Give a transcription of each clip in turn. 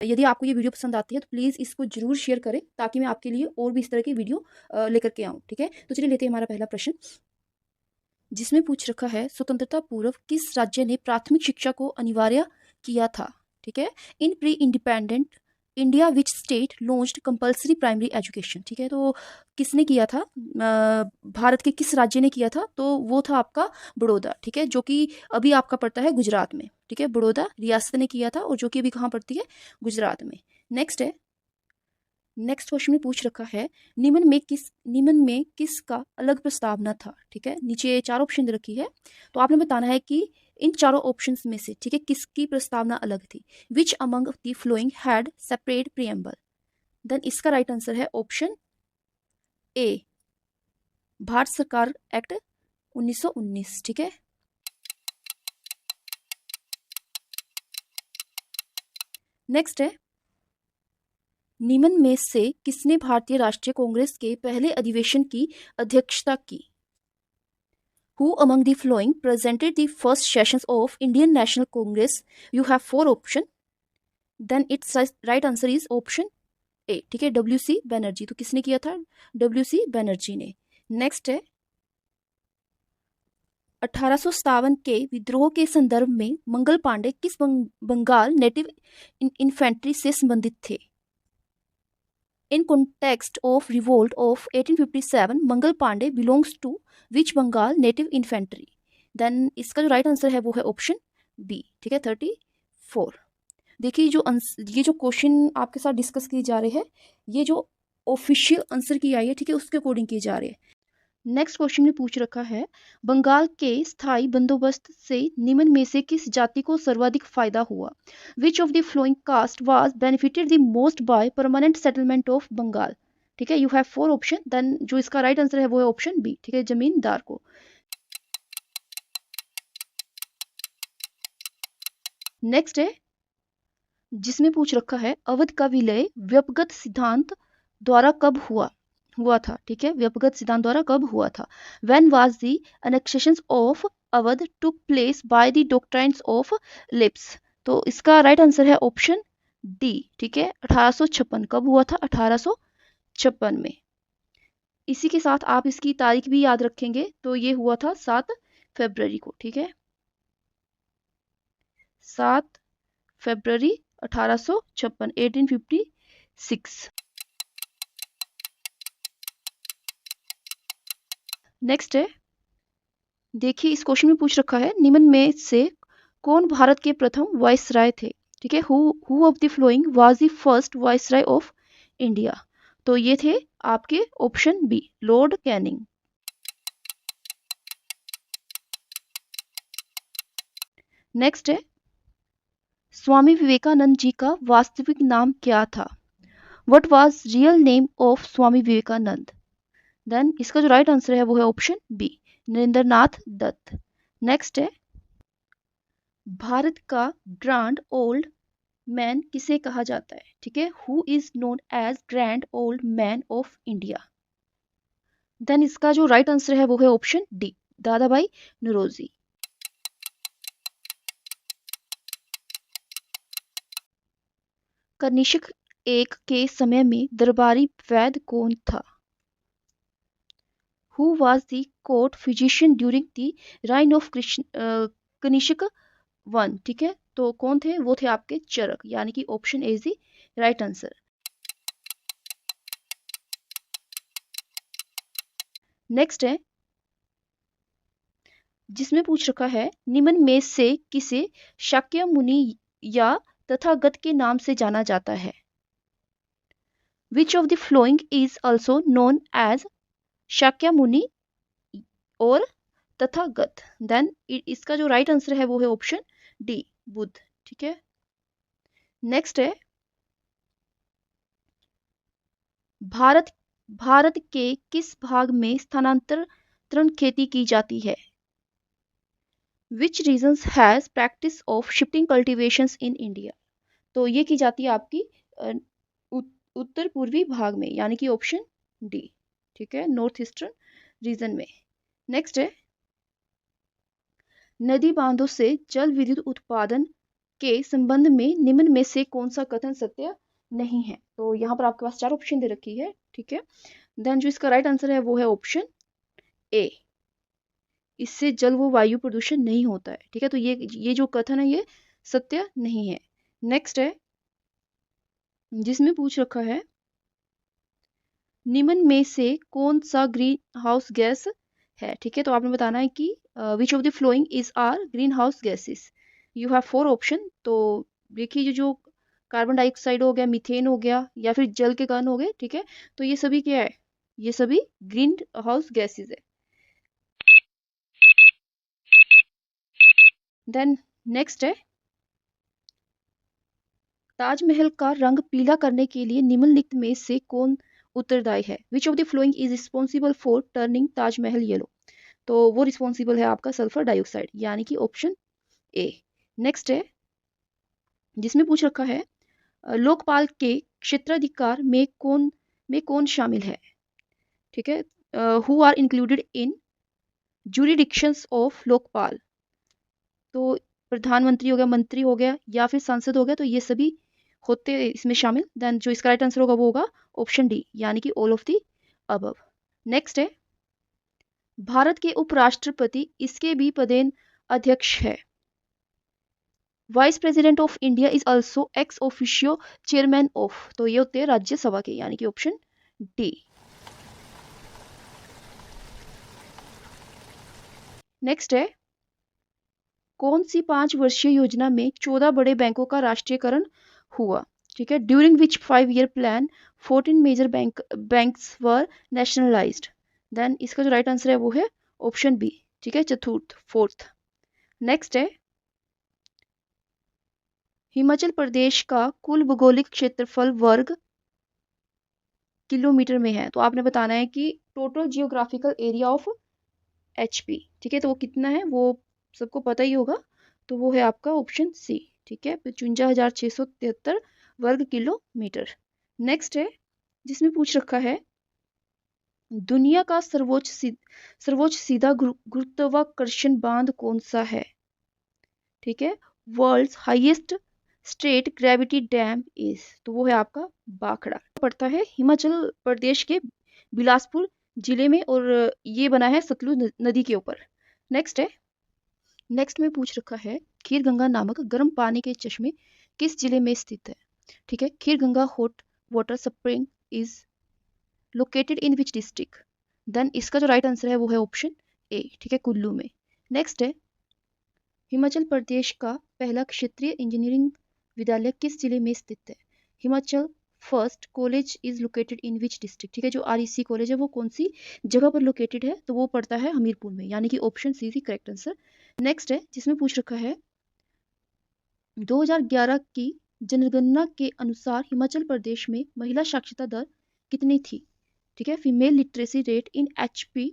यदि आपको ये वीडियो पसंद आती है तो प्लीज़ इसको जरूर शेयर करें ताकि मैं आपके लिए और भी इस तरह की वीडियो लेकर के आऊँ। ठीक है, तो चलिए लेते हैं हमारा पहला प्रश्न, जिसमें पूछ रखा है स्वतंत्रता पूर्व किस राज्य ने प्राथमिक शिक्षा को अनिवार्य किया था। ठीक है, इन pre independent India which state launched compulsory primary education. ठीक है, तो किसने किया था, भारत के किस राज्य ने किया था, तो वो था आपका बड़ौदा। ठीक है, जो कि अभी आपका पड़ता है गुजरात में। ठीक है, बड़ौदा रियासत ने किया था और जो कि अभी कहाँ पड़ती है, गुजरात में। नेक्स्ट है, नेक्स्ट क्वेश्चन में पूछ रखा है निम्न में किसका अलग प्रस्तावना था। ठीक है, नीचे 4 ऑप्शन दे रखी है, तो आपने बताना है कि इन चारों ऑप्शंस में से, ठीक है, किसकी प्रस्तावना अलग थी। Which among the following had separate preamble. Then इसका राइट आंसर है ऑप्शन ए, भारत सरकार एक्ट 1919। ठीक है, नेक्स्ट है, निम्न में से किसने भारतीय राष्ट्रीय कांग्रेस के पहले अधिवेशन की अध्यक्षता की। Who among the following presented the first sessions of Indian National Congress? You have 4 options. Then its right answer is option A. ठीक है, WC बनर्जी। तो किसने किया था, WC बनर्जी ने। नेक्स्ट है, 1857 के विद्रोह के संदर्भ में मंगल पांडे किस बंगाल नेटिव इन्फेंट्री से संबंधित थे। In context of revolt of 1857 Mangal Pandey belongs to which Bengal native infantry. Then इसका जो राइट आंसर है वो है ऑप्शन बी। ठीक है, 34। देखिए ये जो क्वेश्चन आपके साथ डिस्कस किए जा रहे हैं, ये जो ऑफिशियल आंसर की आई है, ठीक है, उसके अकॉर्डिंग किए जा रहे हैं। नेक्स्ट क्वेश्चन में पूछ रखा है, बंगाल के स्थायी बंदोबस्त से निम्न में से किस जाति को सर्वाधिक फायदा हुआ। Which of the following caste was benefited the most by permanent settlement of Bengal. ठीक है, यू हैव 4 ऑप्शन। देन जो इसका राइट आंसर है वो है ऑप्शन बी। ठीक है, जमींदार को। नेक्स्ट है, जिसमें पूछ रखा है, अवध का विलय व्यपगत सिद्धांत द्वारा कब हुआ था। ठीक है, व्यपगत सिद्धांत द्वारा कब हुआ था। When was the annexation of Awadh took place by the doctrines of lapse. तो इसका राइट आंसर है ऑप्शन डी। ठीक है, 1856। कब हुआ था, 1856 में। इसी के साथ आप इसकी तारीख भी याद रखेंगे, तो ये हुआ था 7 फरवरी को। ठीक है, 7 फरवरी 1856, 1856। नेक्स्ट है, देखिए इस क्वेश्चन में पूछ रखा है, निम्न में से कौन भारत के प्रथम वायसराय थे। ठीक है, who of the following was the first viceroy of India. तो ये थे आपके option B, lord Canning. Next है, स्वामी विवेकानंद जी का वास्तविक नाम क्या था। What was real name of Swami Vivekananda. Then इसका जो राइट आंसर है वो है option B, Narendranath Dutt. Next है, भारत का ग्रैंड ओल्ड मैन किसे कहा जाता है। ठीक है, who is known as grand old man of India. Then इसका जो राइट आंसर है वो है ऑप्शन डी, दादा भाई नौरोजी। कनिष्क एक के समय में दरबारी वैद्य कौन था। Who was the court physician during the reign of Kanishka 1। ठीक है, तो कौन थे, वो थे आपके चरक, यानी कि option A is the right answer. Next है, जिसमें पूछ रखा है, निम्न में से किसे शाक्य मुनि या तथागत के नाम से जाना जाता है। Which of the following is also known as Shakya Muni और तथागत। देन इसका जो राइट आंसर है वो है ऑप्शन डी, बुद्ध। ठीक है, नेक्स्ट है, भारत के किस भाग में स्थानांतरण खेती की जाती है। Which regions has practice of shifting cultivations in India. तो ये की जाती है आपकी उत्तर पूर्वी भाग में, यानी कि ऑप्शन डी। ठीक है, नॉर्थ ईस्टर्न रीजन में। नेक्स्ट है, नदी बांधों से जल विद्युत उत्पादन के संबंध में निम्न में से कौन सा कथन सत्य नहीं है। तो यहाँ पर आपके पास 4 ऑप्शन दे रखी है, ठीक है। देन जो इसका राइट आंसर है वो है ऑप्शन ए, इससे जल व वायु प्रदूषण नहीं होता है, ठीक है। तो ये जो कथन है ये सत्य नहीं है। नेक्स्ट है जिसमें पूछ रखा है निम्न में से कौन सा ग्रीन हाउस गैस है, ठीक है। तो आपने बताना है कि which of the following is are green house gases. You have 4 option. तो देखिए जो कार्बन डाइऑक्साइड हो गया, मीथेन हो गया, या फिर जल के कण हो गए, ठीक है। तो ये सभी क्या है, ये सभी ग्रीन हाउस गैसेस है। देन नेक्स्ट है ताजमहल का रंग पीला करने के लिए निम्नलिखित में से कौन उत्तरदायी है। Which of the following is responsible for turning Taj Mahal yellow. तो वो रिस्पॉन्सिबल है आपका सल्फर डाइऑक्साइड, यानी कि ऑप्शन ए। नेक्स्ट है जिसमें पूछ रखा है लोकपाल के क्षेत्राधिकार में कौन शामिल है, ठीक है। Who are included in jurisdictions of Lokpal. तो प्रधानमंत्री हो गया, मंत्री हो गया, या फिर सांसद हो गया, तो ये सभी होते इसमें शामिल। देन जो इसका राइट आंसर होगा वो होगा ऑप्शन डी, यानी कि all of the above. Next है भारत के उपराष्ट्रपति इसके भी पदेन अध्यक्ष है। Vice president of India is also ex officio chairman of. तो ये होते हैं राज्यसभा के, यानी कि ऑप्शन डी। नेक्स्ट है कौन सी 5 वर्षीय योजना में 14 बड़े बैंकों का राष्ट्रीयकरण हुआ, ठीक है। During which 5-year plan 14 major banks were nationalized. Then इसका जो राइट आंसर है वो है ऑप्शन बी, ठीक है, चतुर्थ, फोर्थ। नेक्स्ट है हिमाचल प्रदेश का कुल भौगोलिक क्षेत्रफल वर्ग किलोमीटर में है। तो आपने बताना है कि total geographical area of HP, ठीक है। तो वो कितना है वो सबको पता ही होगा, तो वो है आपका ऑप्शन सी, ठीक है, 55,673 वर्ग किलोमीटर। नेक्स्ट है जिसमें पूछ रखा है दुनिया का सर्वोच्च सीधा गुरुत्वाकर्षण बांध कौन सा है, ठीक है। World's highest straight gravity dam is. तो वो है आपका बाखड़ा, पड़ता है हिमाचल प्रदेश के बिलासपुर जिले में, और ये बना है सतलुज नदी के ऊपर। नेक्स्ट में पूछ रखा है खीर गंगा नामक गर्म पानी के चश्मे किस जिले में स्थित है, ठीक है। Kheer Ganga hot water spring is located in which district. Then इसका जो राइट आंसर है वो है ऑप्शन ए, ठीक है, कुल्लू में। नेक्स्ट है हिमाचल प्रदेश का पहला क्षेत्रीय इंजीनियरिंग विद्यालय किस जिले में स्थित है। Himachal first college is located in which district, ठीक है। जो आरईसी कॉलेज है वो कौन सी जगह पर लोकेटेड है, तो वो पड़ता है हमीरपुर में, यानी कि ऑप्शन सी थी करेक्ट आंसर। नेक्स्ट है जिसमें पूछ रखा है 2011 की जनगणना के अनुसार हिमाचल प्रदेश में महिला साक्षरता दर कितनी थी, ठीक है। Female literacy rate in HP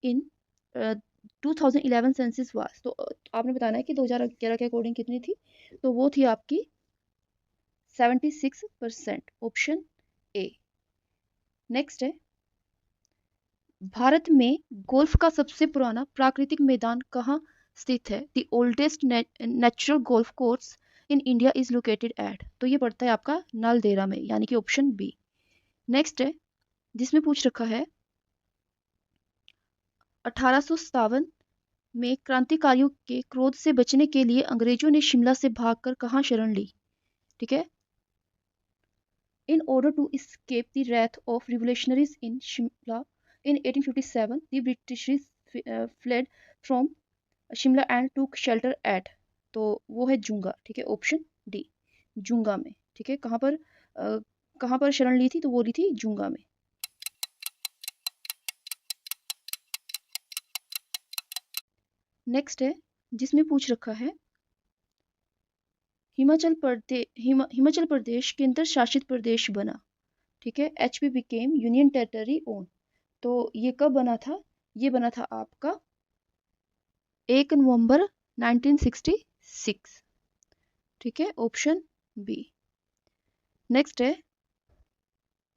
in 2011 census वास। तो आपने बताना है कि 2011 के अकॉर्डिंग कितनी थी, तो वो थी आपकी 76%, ऑप्शन ए। नेक्स्ट है भारत में गोल्फ का सबसे पुराना प्राकृतिक मैदान कहाँ स्थित है। The oldest natural golf course in India is located eight. तो ये पड़ता है आपका नालदेहरा में, यानी कि ऑप्शन बी। नेक्स्ट है जिसमें पूछ रखा है 1857 में क्रांतिकारियों के क्रोध से बचने के लिए अंग्रेजों ने शिमला से भागकर कहाँ शरण ली, ठीक है। In order to escape the wrath of revolutionaries in Shimla in 1857, the British fled from Shimla and took shelter at। तो वो है जुंगा, ठीक है, ऑप्शन डी, जुंगा में, ठीक है। कहाँ पर शरण ली थी, तो वो ली थी जुंगा में। नेक्स्ट है जिसमें पूछ रखा है हिमाचल प्रदेश केंद्र शासित प्रदेश बना, ठीक है। HP became union territory own. तो ये कब बना था, ये बना था आपका 1 नवंबर 1966, ठीक है, ऑप्शन बी। नेक्स्ट है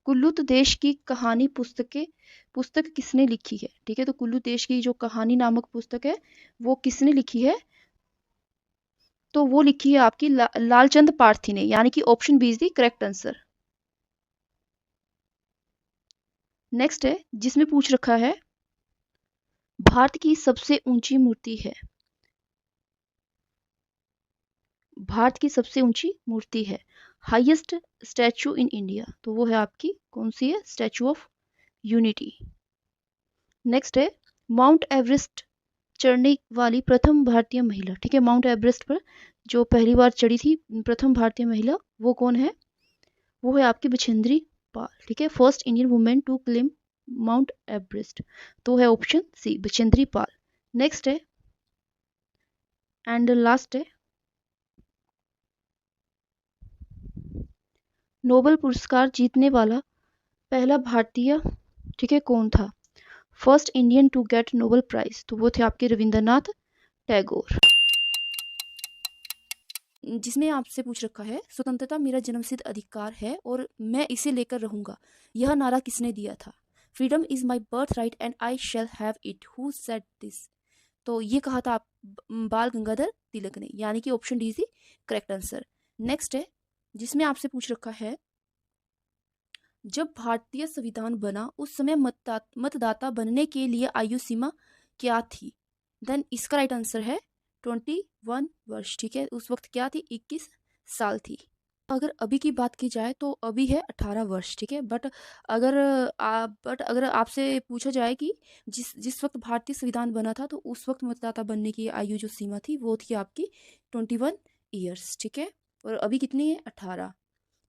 कुल्लू देश की कहानी पुस्तक किसने लिखी है, ठीक है। तो कुल्लू देश की जो कहानी नामक पुस्तक है वो किसने लिखी है, तो वो लिखी है आपकी लालचंद पारथी ने, यानी कि option B is the correct answer. Next है जिसमें पूछ रखा है भारत की सबसे ऊंची मूर्ति है, भारत की सबसे ऊंची मूर्ति है, हाईएस्ट स्टैचू इन इंडिया, तो वो है आपकी कौन सी है, स्टैचू ऑफ यूनिटी। नेक्स्ट है माउंट एवरेस्ट चढ़ने वाली प्रथम भारतीय महिला, ठीक है, माउंट एवरेस्ट पर जो पहली बार चढ़ी थी प्रथम भारतीय महिला, वो कौन है, वो है आपकी बछेंद्री पाल, ठीक है, first Indian women to climb Mount Everest, तो है option C Bachendri Pal. Next है एंड लास्ट है नोबेल पुरस्कार जीतने वाला पहला भारतीय, ठीक है, कौन था, first Indian to get Nobel prize, तो वो थे आपके रविंद्रनाथ टैगोर। जिसमें आपसे पूछ रखा है स्वतंत्रता मेरा जन्मसिद्ध अधिकार है और मैं इसे लेकर रहूंगा, यह नारा किसने दिया था, freedom is my birth right and I shall have it, who said this, तो ये कहा था आप बाल गंगाधर तिलक ने, यानी कि option D is the correct answer. Next है जिसमें आपसे पूछ रखा है जब भारतीय संविधान बना उस समय मतदाता बनने के लिए आयु सीमा क्या थी, देन इसका राइट आंसर है 21 वर्ष, ठीक है, उस वक्त क्या थी, 21 साल थी। अगर अभी की बात की जाए तो अभी है 18 वर्ष, ठीक है, बट अगर आपसे पूछा जाए कि जिस जिस वक्त भारतीय संविधान बना था तो उस वक्त मतदाता बनने की आयु जो सीमा थी वो थी आपकी 21 ईयर्स, ठीक है, और अभी कितनी है, 18।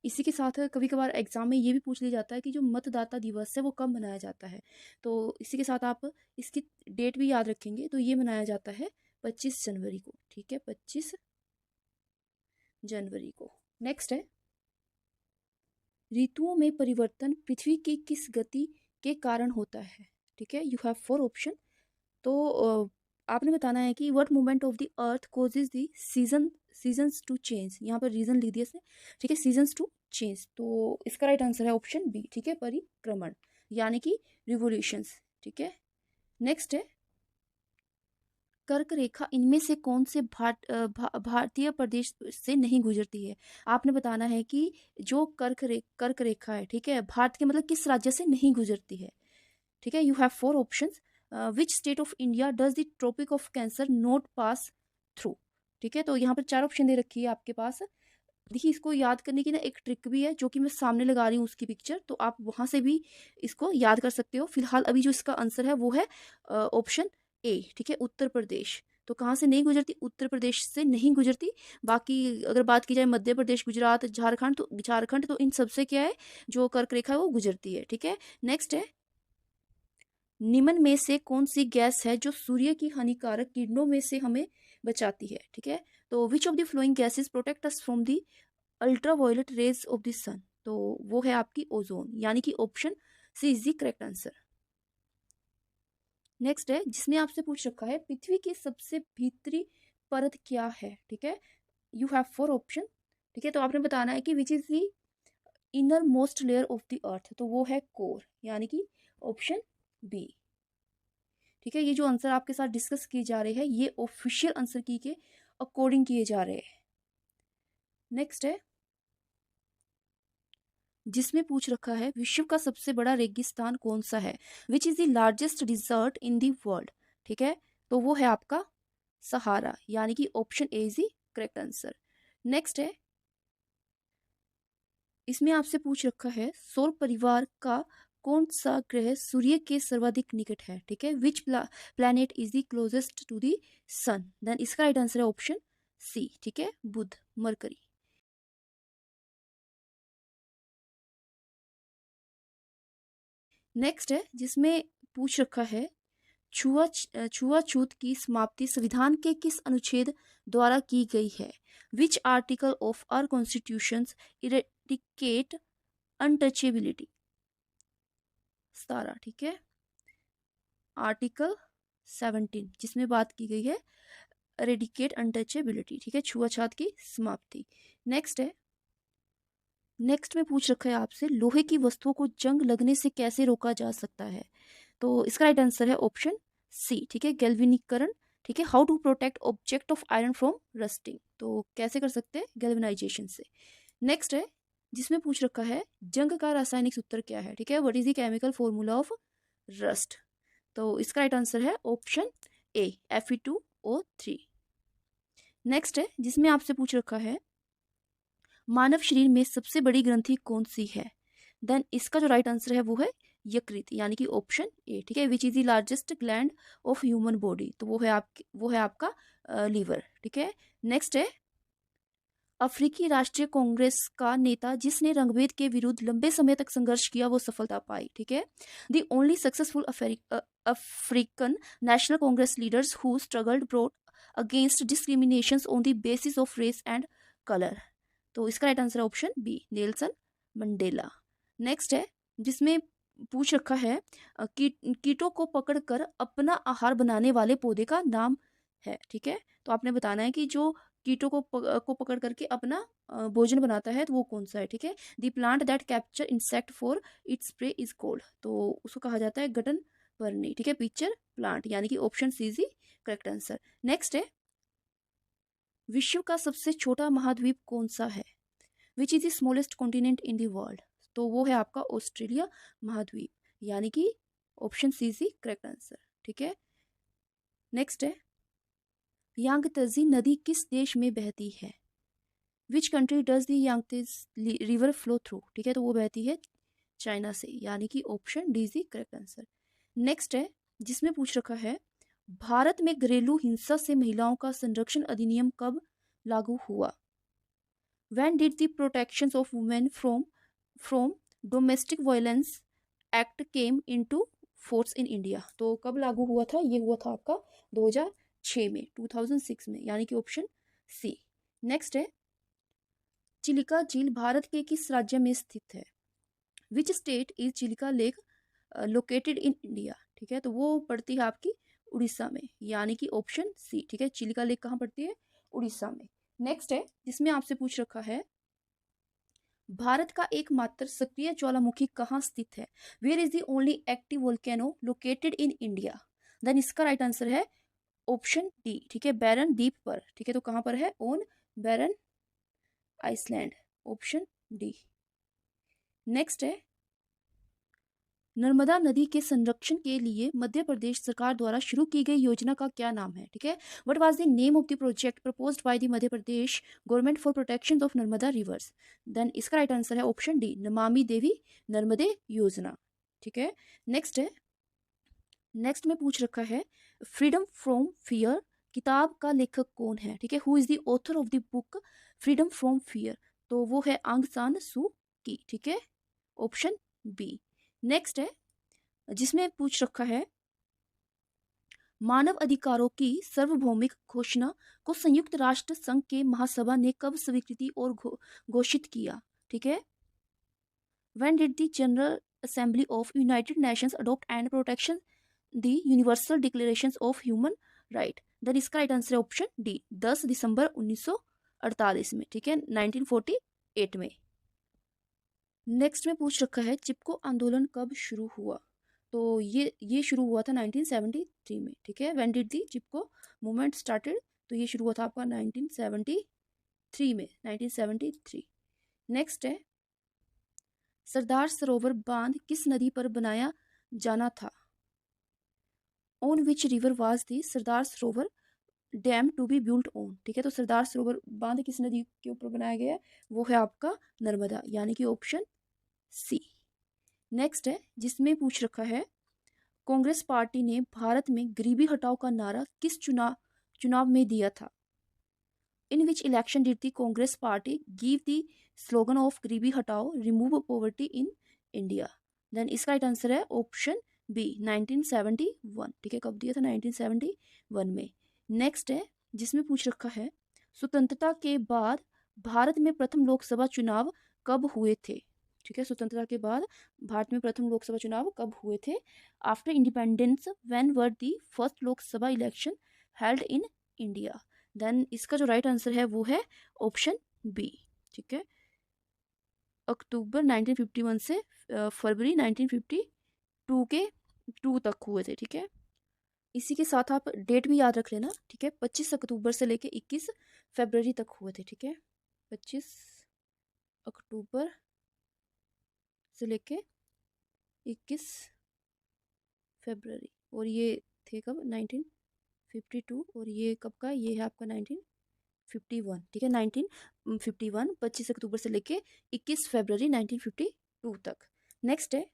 इसी के साथ कभी कभार एग्जाम में ये भी पूछ लिया जाता है कि जो मतदाता दिवस है वो कब मनाया जाता है, तो इसी के साथ आप इसकी डेट भी याद रखेंगे, तो ये मनाया जाता है 25 जनवरी को, ठीक है, 25 जनवरी को। नेक्स्ट है ऋतुओं में परिवर्तन पृथ्वी की किस गति के कारण होता है, ठीक है, यू हैव 4 ऑप्शन, तो आपने बताना है कि what movement of the earth causes the seasons to change, यहाँ पर रीजन लिख दिया इसने, ठीक है, सीजन्स टू चेंज, तो इसका राइट आंसर है ऑप्शन बी, ठीक है, परिक्रमण, यानी कि रिवोल्यूशंस, ठीक है। नेक्स्ट है कर्क रेखा इनमें से कौन से भारतीय प्रदेश से नहीं गुजरती है, आपने बताना है कि जो कर्क रेखा है, ठीक है, भारत के मतलब किस राज्य से नहीं गुजरती है, ठीक है, you have 4 options, which state of India does the Tropic of Cancer not pass through, ठीक है, तो यहाँ पर 4 ऑप्शन दे रखी है आपके पास। देखिए इसको याद करने की ना एक ट्रिक भी है जो कि मैं सामने लगा रही हूँ उसकी पिक्चर, तो आप वहां से भी इसको याद कर सकते हो। फिलहाल अभी जो इसका आंसर है वो है ऑप्शन ए, ठीक है, उत्तर प्रदेश, तो कहाँ से नहीं गुजरती, उत्तर प्रदेश से नहीं गुजरती। बाकी अगर बात की जाए मध्य प्रदेश, गुजरात, झारखंड तो इन सबसे क्या है जो कर्क रेखा है वो गुजरती है, ठीक है। नेक्स्ट है निम्न में से कौन सी गैस है जो सूर्य की हानिकारक किरणों में से हमें बचाती है, ठीक है, तो which of the following gases protect us from the ultraviolet rays of the sun, तो वो है आपकी ओजोन, यानी कि option C is the correct answer. Next है जिसने आपसे पूछ रखा है पृथ्वी की सबसे भीतरी परत क्या है, ठीक है, यू हैव 4 ऑप्शन, ठीक है, तो आपने बताना है कि विच is the inner most layer of the अर्थ, तो वो है कोर, यानी कि ऑप्शन बी, ठीक है। ये जो आंसर आपके साथ डिस्कस किए जा रहे हैं ये ऑफिशियल आंसर की के अकॉर्डिंग किए जा रहे हैं। नेक्स्ट है जिसमें पूछ रखा है विश्व का सबसे बड़ा रेगिस्तान कौन सा है, which is the largest desert in the world, ठीक है, तो वो है आपका सहारा, यानी कि option A is the correct answer. Next है इसमें आपसे पूछ रखा है सौर परिवार का कौन सा ग्रह सूर्य के सर्वाधिक निकट है, ठीक है, which planet is the closest to the sun, then इसका राइट आंसर है ऑप्शन सी, ठीक है, बुध, मरकरी। नेक्स्ट है जिसमें पूछ रखा है छुआछूत की समाप्ति संविधान के किस अनुच्छेद द्वारा की गई है, which article of our constitution eradicate untouchability, 17, ठीक है, आर्टिकल 17 जिसमें बात की गई है इरेडिकेट अनटचेबिलिटी, ठीक है, छुआछूत की समाप्ति। नेक्स्ट में पूछ रखा है आपसे लोहे की वस्तुओं को जंग लगने से कैसे रोका जा सकता है, तो इसका राइट आंसर है ऑप्शन सी, ठीक है, गैल्वेनिकरण ठीक है। How to protect object of iron from rusting, तो कैसे कर सकते हैं, गैल्वेनाइजेशन से। नेक्स्ट है जिसमें पूछ रखा है जंग का रासायनिक सूत्र क्या है, ठीक है, what is the chemical formula of rust, तो इसका राइट आंसर है ऑप्शन ए, Fe2O3। नेक्स्ट है जिसमें आपसे पूछ रखा है मानव शरीर में सबसे बड़ी ग्रंथि कौन सी है, देन इसका जो राइट आंसर है वो है यकृत, यानी कि ऑप्शन ए, ठीक है। Which is the largest gland of human body, तो वो है आपका लीवर, ठीक है। नेक्स्ट है अफ्रीकी राष्ट्रीय कांग्रेस का नेता जिसने रंगभेद के विरुद्ध लंबे समय तक संघर्ष किया वो सफलता पाई, ठीक है। The only successful African National Congress leaders who struggled brought against discrimination on the basis of race and colour, तो इसका राइट आंसर है option B, Nelson Mandela. Next है जिसमें पूछ रखा है कीटों को पकड़कर अपना आहार बनाने वाले पौधे का नाम है, ठीक है। तो आपने बताना है कि जो कीटों को पकड़ करके अपना भोजन बनाता है तो वो कौन सा है, ठीक है। The plant that capture insect for its prey is called, तो उसको कहा जाता है गटन पर्नी, ठीक है, पिक्चर प्लांट, यानी कि option C is correct answer. Next है विश्व का सबसे छोटा महाद्वीप कौन सा है, which is the smallest continent in the world, तो वो है आपका ऑस्ट्रेलिया महाद्वीप, यानी कि option C is correct answer, ठीक है। नेक्स्ट है यांगत्जे नदी किस देश में बहती है, which country does the Yangtze river flow through, ठीक है, तो वो बहती है चाइना से, यानी कि option D is correct answer. Next है जिसमें पूछ रखा है भारत में घरेलू हिंसा से महिलाओं का संरक्षण अधिनियम कब लागू हुआ, when did the protection of women from domestic violence act came into force in India, तो कब लागू हुआ था, ये हुआ था आपका 2006 में, 2006 में, यानी कि ऑप्शन सी। नेक्स्ट है चिलिका झील भारत के किस राज्य में स्थित है, विच state is Chilika lake located in India, ठीक है, तो वो पड़ती है आपकी उड़ीसा में, यानी कि ऑप्शन सी, ठीक है। चिलिका लेक कहाँ पड़ती है, उड़ीसा में। नेक्स्ट है जिसमें आपसे पूछ रखा है भारत का एकमात्र सक्रिय ज्वालामुखी कहाँ स्थित है, where is the only active volcano located in India, then इसका राइट आंसर है ऑप्शन डी, ठीक है, बैरन द्वीप पर, ठीक है, तो कहां पर है, on Barren Island, option D. Next है नर्मदा नदी के संरक्षण के लिए मध्य प्रदेश सरकार द्वारा शुरू की गई योजना का क्या नाम है, ठीक है, what was the name of the project proposed by the Madhya Pradesh government for protection of Narmada rivers, then इसका राइट आंसर है ऑप्शन डी, नमामि देवी नर्मदे योजना, ठीक है। नेक्स्ट है नेक्स्ट में पूछ रखा है फ्रीडम फ्रॉम फियर किताब का लेखक कौन है, ठीक है, who is the author of the book freedom from fear, तो वो है आंग सान सू की, ठीक है, ऑप्शन बी। नेक्स्ट है जिसमें पूछ रखा है मानव अधिकारों की सार्वभौमिक घोषणा को संयुक्त राष्ट्र संघ के महासभा ने कब स्वीकृति और घोषित किया, ठीक है, when did the General Assembly of United Nations adopt and protection the Universal Declaration of Human Right, then इसका राइट आंसर है ऑप्शन डी, 10 दिसंबर 1948 में, ठीक है, 1948 में। नेक्स्ट में पूछ रखा है चिपको आंदोलन कब शुरू हुआ, तो ये शुरू हुआ था 1973 में, ठीक है, when did the Chipko movement started, तो ये शुरू हुआ था आपका 1973 में, 1973। नेक्स्ट है सरदार सरोवर बांध किस नदी पर बनाया जाना था, on which river was the Sardar Sarovar dam to be built on, ठीक है, तो सरदार सरोवर बांध किस नदी के ऊपर बनाया गया है, वो है आपका नर्मदा, यानी कि ऑप्शन सी। नेक्स्ट है जिसमें पूछ रखा है कांग्रेस पार्टी ने भारत में गरीबी हटाओ का नारा किस चुनाव में दिया था, in which election did the Congress party give the slogan of garibi hatao remove poverty in India, then इसका राइट आंसर है ऑप्शन बी, 1971, ठीक है, कब दिया था, 1971 में। नेक्स्ट है जिसमें पूछ रखा है स्वतंत्रता के बाद भारत में प्रथम लोकसभा चुनाव कब हुए थे, ठीक है, स्वतंत्रता के बाद भारत में प्रथम लोकसभा चुनाव कब हुए थे, after independence when were the first Lok Sabha election held in India, then इसका जो राइट आंसर है वो है ऑप्शन बी, ठीक है, अक्टूबर 1951 से फरवरी 1952 के 2 तक हुए थे, ठीक है। इसी के साथ आप डेट भी याद रख लेना, ठीक है। 25 अक्टूबर से लेके 21 फरवरी तक हुए थे, ठीक है। 25 अक्टूबर से लेके 21 फरवरी, और ये थे कब 1952, और ये कब का, ये है आपका 1951, ठीक है। 1951 25 अक्टूबर से लेके 21 फरवरी 1952 तक। नेक्स्ट है,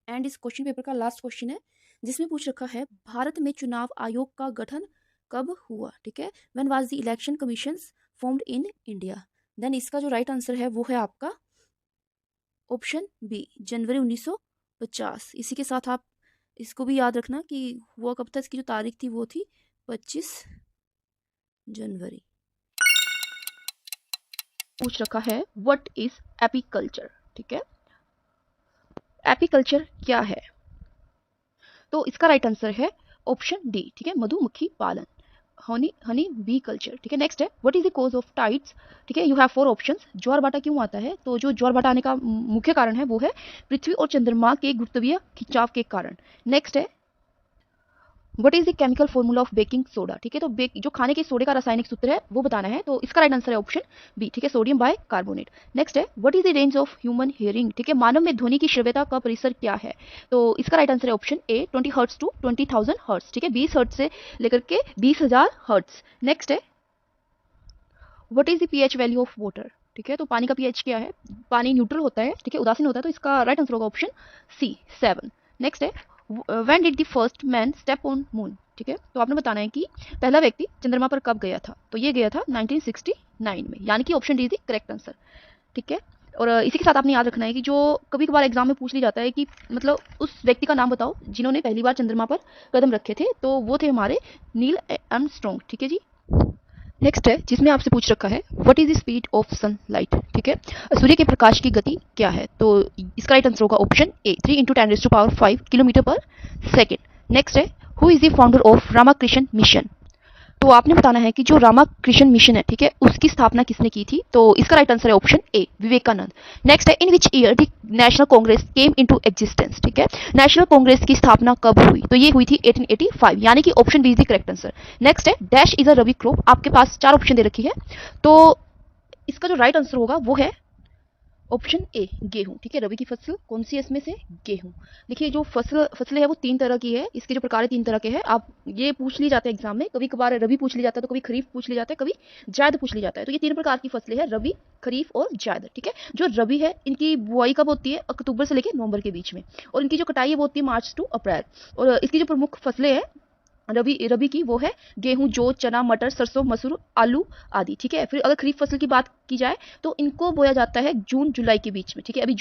एंड इस क्वेश्चन पेपर का लास्ट क्वेश्चन है, जिसमें पूछ रखा है भारत में चुनाव आयोग का गठन कब हुआ, ठीक है। When was the Election Commission formed in India. Then इसका जो राइट आंसर है वो है आपका ऑप्शन बी, जनवरी 1950। इसी के साथ आप इसको भी याद रखना कि हुआ कब था, इसकी जो तारीख थी वो थी 25 जनवरी। पूछ रखा है व्हाट इज एपीकल्चर, ठीक है। एपीकल्चर क्या है, तो इसका राइट आंसर है ऑप्शन डी, ठीक है, मधुमक्खी पालन, हनी बी कल्चर, ठीक है। नेक्स्ट है what is the cause of tides, ठीक है। You have 4 options. ज्वार भाटा क्यों आता है, तो जो ज्वार भाटा आने का मुख्य कारण है वो है पृथ्वी और चंद्रमा के गुरुत्वीय खिंचाव के कारण। नेक्स्ट है what is the chemical formula of baking soda, ठीक है। तो जो खाने के सोडे का रासायनिक सूत्र है वो बताना है, तो इसका राइट आंसर है ऑप्शन बी, ठीक है, सोडियम बाय कार्बोनेट। नेक्स्ट है what is the range of human hearing, ठीक है, मानव में ध्वनि की श्रव्यता का परिसर क्या है, तो इसका राइट आंसर है option A 20 hertz to 20,000 hertz, ठीक है, 20 हर्ट्ज से लेकर के 20,000 हर्ट्ज। नेक्स्ट है what is the pH value of water, ठीक है, तो पानी का पीएच क्या है, पानी न्यूट्रल होता है, ठीक है, उदासीन होता है, तो इसका राइट आंसर होगा ऑप्शन सी 7। नेक्स्ट है when did the first man step on moon, ठीक है, तो आपने बताना है कि पहला व्यक्ति चंद्रमा पर कब गया था, तो ये गया था 1969 में, यानी कि option D is the correct answer, ठीक है। और इसी के साथ आपने याद रखना है कि जो कभी कभार एग्जाम में पूछ ली जाता है कि मतलब उस व्यक्ति का नाम बताओ जिन्होंने पहली बार चंद्रमा पर कदम रखे थे, तो वो थे हमारे नील आर्मस्ट्रॉन्ग, ठीक है जी। नेक्स्ट है जिसमें आपसे पूछ रखा है what is the speed of sunlight, ठीक है, सूर्य के प्रकाश की गति क्या है, तो इसका राइट आंसर होगा ऑप्शन ए 3 × 10⁵ किलोमीटर पर सेकेंड। नेक्स्ट है who is the founder of Ramakrishna mission, तो आपने बताना है कि जो रामाकृष्ण मिशन है, ठीक है, उसकी स्थापना किसने की थी, तो इसका राइट आंसर है ऑप्शन ए विवेकानंद। नेक्स्ट है in which year the National Congress came into existence, ठीक है, नेशनल कांग्रेस की स्थापना कब हुई, तो ये हुई थी 1885, यानी कि option B is the correct answer. Next है dash is a rabi crop, आपके पास 4 ऑप्शन दे रखी है, तो इसका जो राइट आंसर होगा वो है ऑप्शन ए गेहूं, ठीक है, रबी की फसल कौन सी है इसमें से, गेहूं। देखिए जो फसलें है वो 3 तरह की है, इसके जो प्रकार है 3 तरह के हैं, आप ये पूछ ली जाते हैं एग्जाम में, कभी कभार रबी पूछ ली जाता है, तो कभी खरीफ पूछ ली जाता है, कभी जायद पूछ ली जाता है, तो ये 3 प्रकार की फसलें हैं, रबी, खरीफ और जायद, ठीक है। जो रबी है इनकी बुआई कब होती है, अक्टूबर से लेकर नवंबर के बीच में, और इनकी जो कटाई है वो होती है मार्च टू अप्रैल। और इसकी जो प्रमुख फसलें हैं रबी की वो है गेहूं, जौ, चना, मटर, सरसों, मसूर, आलू आदि, ठीक है। फिर अगर खरीफ फसल की बात की जाए तो इनको बोया जाता है जून जुलाई के बीच में, ठीक है, अभी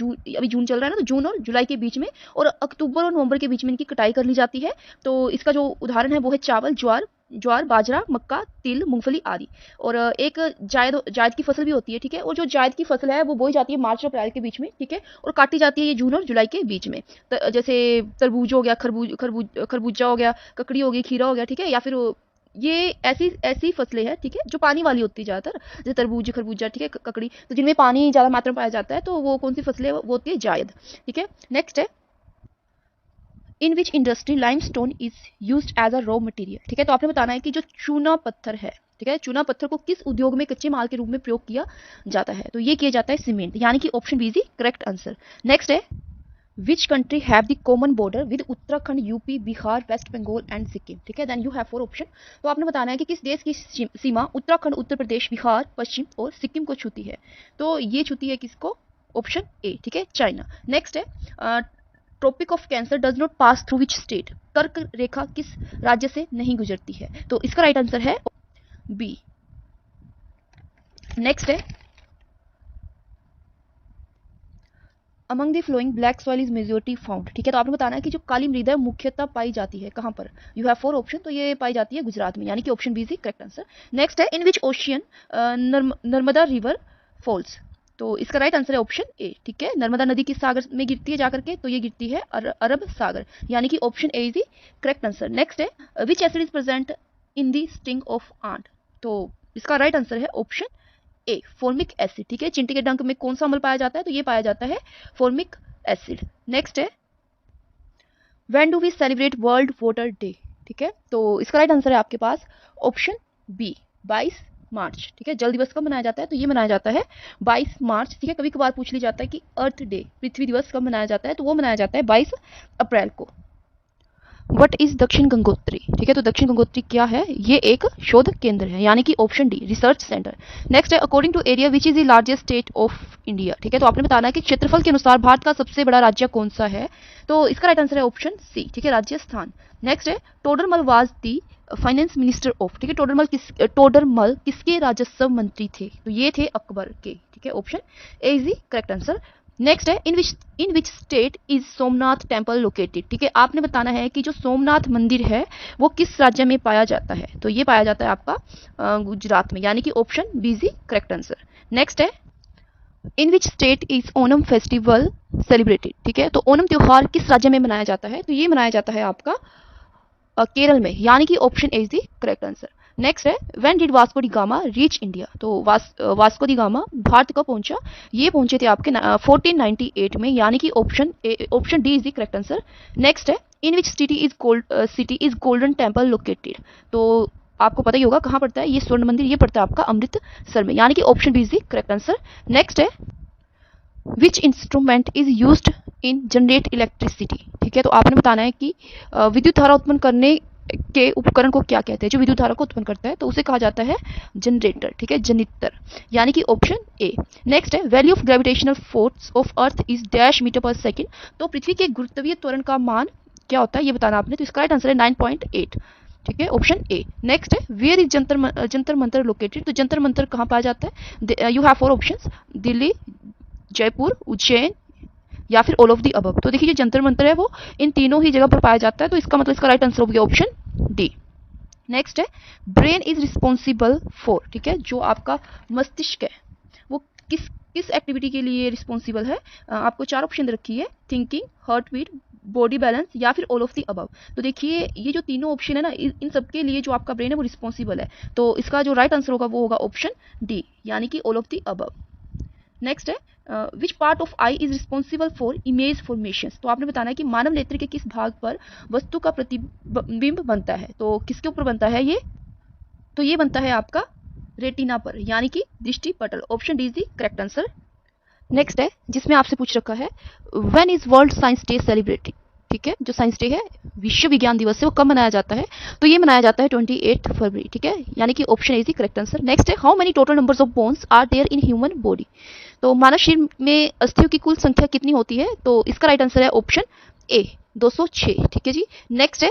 जून चल रहा है ना, तो जून और जुलाई के बीच में, और अक्टूबर और नवंबर के बीच में इनकी कटाई कर ली जाती है। तो इसका जो उदाहरण है वो है चावल, ज्वार, बाजरा, मक्का, तिल, मूंगफली आदि। और एक जायद की फसल भी होती है, ठीक है, और जो जायद की फसल है वो बोई जाती है मार्च और अप्रैल के बीच में, ठीक है, और काटी जाती है ये जून और जुलाई के बीच में। जैसे तरबूज हो गया, खरबूजा हो गया, ककड़ी हो गई, खीरा हो गया, ठीक है, या फिर ये ऐसी फसलें हैं, ठीक है, जो पानी वाली होती है ज़्यादातर, जैसे तरबूज, खरबूजा, ठीक है, ककड़ी, तो जिनमें पानी ज़्यादा मात्रा में पाया जाता है, तो वो कौन सी फसलें वो होती है जायद, ठीक है। नेक्स्ट है in which industry limestone is used as a raw material, ठीक है, तो आपने बताना है कि जो चूना पत्थर है, ठीक है, चूना पत्थर को किस उद्योग में कच्चे माल के रूप में प्रयोग किया जाता है, तो ये किया जाता है सीमेंट, यानी कि option B is the correct answer. Next है which country have the common border with Uttarakhand, UP, Bihar, West Bengal and Sikkim, ठीक है, देन यू हैव 4 ऑप्शन, तो आपने बताना है कि किस देश की सीमा उत्तराखंड, उत्तर प्रदेश, बिहार, पश्चिम और सिक्किम को छूती है, तो ये छूती है किसको, ऑप्शन ए, ठीक है, चाइना। नेक्स्ट है tropic of cancer does not pass through which state, कर्क रेखा किस राज्य से नहीं गुजरती है, तो इसका राइट आंसर है बी। नेक्स्ट है among the flowing black soil is majority found, ठीक है, तो आपने बताना है कि जो काली मृदा मुख्यतः पाई जाती है कहां पर, यू हैव 4 ऑप्शन, तो ये पाई जाती है गुजरात में, यानी कि option B is the correct answer. Next है in which ocean Narmada river falls, तो इसका राइट आंसर है ऑप्शन ए, ठीक है, नर्मदा नदी किस सागर में गिरती है जाकर के, तो ये गिरती है अरब सागर, यानी कि option A is the correct answer. Next है which acid is present in the sting of ant, तो इसका राइट आंसर है ऑप्शन ए फॉर्मिक एसिड, ठीक है, चींटी के डंक में कौन सा अम्ल पाया जाता है, तो ये पाया जाता है फॉर्मिक एसिड। नेक्स्ट है when do we celebrate world water day, ठीक है, तो इसका राइट आंसर है आपके पास ऑप्शन बी 22 मार्च। ठीक है, जल दिवस कब मनाया जाता है? तो ये मनाया जाता है 22 मार्च। ठीक है, कभी कभार पूछ ली जाता है कि अर्थ डे, पृथ्वी दिवस कब मनाया जाता है? तो वो मनाया जाता है 22 अप्रैल को। वट इज दक्षिण गंगोत्री? ठीक है, तो दक्षिण गंगोत्री क्या है? ये एक शोध केंद्र है, यानी कि option D research centre. Next है according to area which is the largest state of India. ठीक है, तो आपने बताना है कि क्षेत्रफल के अनुसार भारत का सबसे बड़ा राज्य कौन सा है? तो इसका राइट आंसर है ऑप्शन सी। ठीक है, राजस्थान। नेक्स्ट है Todarmal was the finance minister of. ठीक है, टोडरमल किसके राजस्व मंत्री थे? तो ये थे अकबर के। ठीक है, option A is the correct answer. Next है in which state is Somnath temple located. ठीक है, आपने बताना है कि जो सोमनाथ मंदिर है वो किस राज्य में पाया जाता है? तो ये पाया जाता है आपका गुजरात में, यानी कि option B is correct answer. Next है in which state is Onam festival celebrated. ठीक है, तो ओनम त्योहार किस राज्य में मनाया जाता है? तो ये मनाया जाता है आपका केरल में, यानी कि option A is the correct answer. Next है when did Vasco da Gama reach India? तो वास्को डी गामा भारत कब पहुंचा? ये पहुंचे थे आपके 1498 में, यानी कि option D is the correct answer. Next है in which city is golden temple located? तो आपको पता ही होगा कहाँ पड़ता है ये स्वर्ण मंदिर, ये पड़ता है आपका अमृतसर में, यानी कि option B is the correct answer. Next है which instrument is used in generate electricity? ठीक है, तो आपने बताना है कि विद्युत धारा उत्पन्न करने के उपकरण को क्या कहते हैं? जो विद्युत धारा को उत्पन्न करता है तो उसे कहा जाता है जनरेटर। ठीक है, जनित्र, यानी कि ऑप्शन ए। नेक्स्ट है value of gravitational force of earth is dash metre पर सेकेंड। तो पृथ्वी के गुरुत्वीय त्वरण का मान क्या होता है ये बताना आपने, तो इसका राइट आंसर है 9.8। ठीक है, ऑप्शन ए। नेक्स्ट है where is Jantar Mantar located? तो जंतर मंतर कहाँ पाया जाता है? You have 4 options, Delhi, Jaipur, Ujjain या फिर ऑल ऑफ दी अबव। तो देखिए जो जंतर मंतर है वो इन तीनों ही जगह पर पाया जाता है, तो इसका मतलब इसका राइट आंसर हो गया ऑप्शन डी। नेक्स्ट है ब्रेन इज रिस्पॉन्सिबल फॉर। ठीक है, जो आपका मस्तिष्क है वो किस एक्टिविटी के लिए रिस्पॉन्सिबल है? आपको 4 ऑप्शन रखी है, thinking, heart beat, body balance या फिर ऑल ऑफ दी अबव। तो देखिए ये जो तीनों ऑप्शन है ना, इन सब के लिए जो आपका ब्रेन है वो रिस्पॉन्सिबल है, तो इसका जो राइट आंसर होगा वो होगा ऑप्शन डी, यानी कि all of the above. Next है which part of eye is responsible for image formation? तो आपने बताना है कि मानव नेत्र के किस भाग पर वस्तु का प्रतिबिंब बनता है? तो किसके ऊपर बनता है ये? तो ये बनता है आपका रेटिना पर, यानी कि दृष्टि पटल। Option D is the correct answer. Next है जिसमें आपसे पूछ रखा है when is world science day celebrated? ठीक है, जो साइंस डे है, विश्व विज्ञान दिवस है, वो कब मनाया जाता है? तो ये मनाया जाता है 28 फरवरी। ठीक है, यानी कि option is the correct answer. Next है how many total numbers of bones are there in human body? तो मानव शरीर में अस्थियों की कुल संख्या कितनी होती है? तो इसका राइट आंसर है ऑप्शन ए 206। ठीक है जी। नेक्स्ट है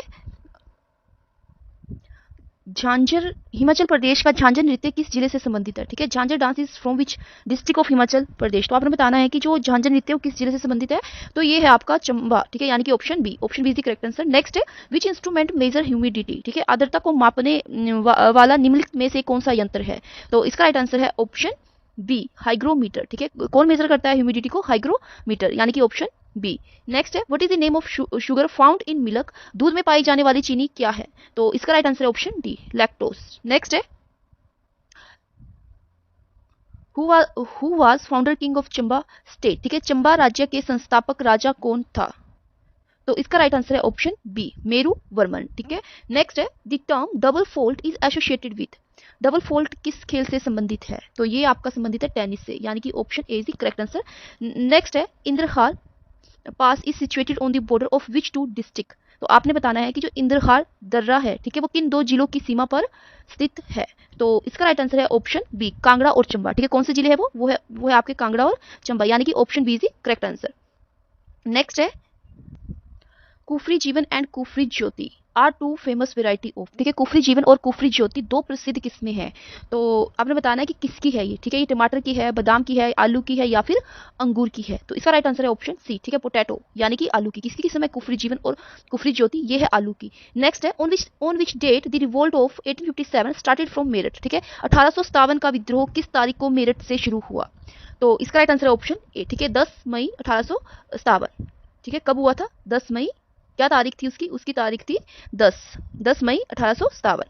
झांझर, हिमाचल प्रदेश का झांझर नृत्य किस जिले से संबंधित है? ठीक है, Jhanjhar dance is from which district of Himachal Pradesh? तो आपने बताना है कि जो झांझर नृत्य किस जिले से संबंधित है, तो ये है आपका चंबा। ठीक है, यानी कि option B is the correct answer. Next है विच इंस्ट्रूमेंट मेजर ह्यूमिडिटी? ठीक है, आर्द्रता को मापने वाला निम्नलिखित में से कौन सा यंत्र है? तो इसका राइट आंसर है ऑप्शन बी हाइग्रोमीटर। ठीक है, कौन मेजर करता है ह्यूमिडिटी को? हाइग्रोमीटर, यानी कि ऑप्शन बी। नेक्स्ट है what is the name of sugar found in milk? दूध में पाई जाने वाली चीनी क्या है? तो इसका राइट आंसर है ऑप्शन डी लैक्टोज। नेक्स्ट है who was founder king of Chamba state? ठीक है, चंबा राज्य के संस्थापक राजा कौन था? तो इसका राइट आंसर है ऑप्शन बी मेरू वर्मन। ठीक है, नेक्स्ट है the term double fault is associated with? Double fault किस खेल से संबंधित है? तो ये आपका संबंधित है टेनिस से, यानी कि option A is the correct answer. Next है Indrahar pass is situated on the border of which 2 district? तो आपने बताना है कि जो इंद्रहाल दर्रा है, ठीक है, वो किन 2 जिलों की सीमा पर स्थित है? तो इसका राइट आंसर है ऑप्शन बी कांगड़ा और चंबा। ठीक है, कौन से जिले है वो है आपके कांगड़ा और चंबा, यानी कि option B is the correct answer. Next है Kufri Jeevan and Kufri Jyoti are 2 famous variety of. ठीक है, कुफरी जीवन और कुफरी ज्योति 2 प्रसिद्ध किस्में हैं, तो आपने बताना है कि किसकी है ये। ठीक है, ये टमाटर की है, बादाम की है, आलू की है या फिर अंगूर की है? तो इसका राइट आंसर है ऑप्शन सी। ठीक है, पोटैटो, यानी कि आलू की। किसकी किस्म है कुफरी जीवन और कुफरी ज्योति? ये है आलू की। नेक्स्ट है on which date the revolt of 1857 started from Meerut? ठीक है, 1857 का विद्रोह किस तारीख को मेरठ से शुरू हुआ? तो इसका राइट आंसर है ऑप्शन ए। ठीक है, 10 मई 1857। ठीक है, कब हुआ था? 10 मई। क्या तारीख थी उसकी तारीख थी 10 मई 1857।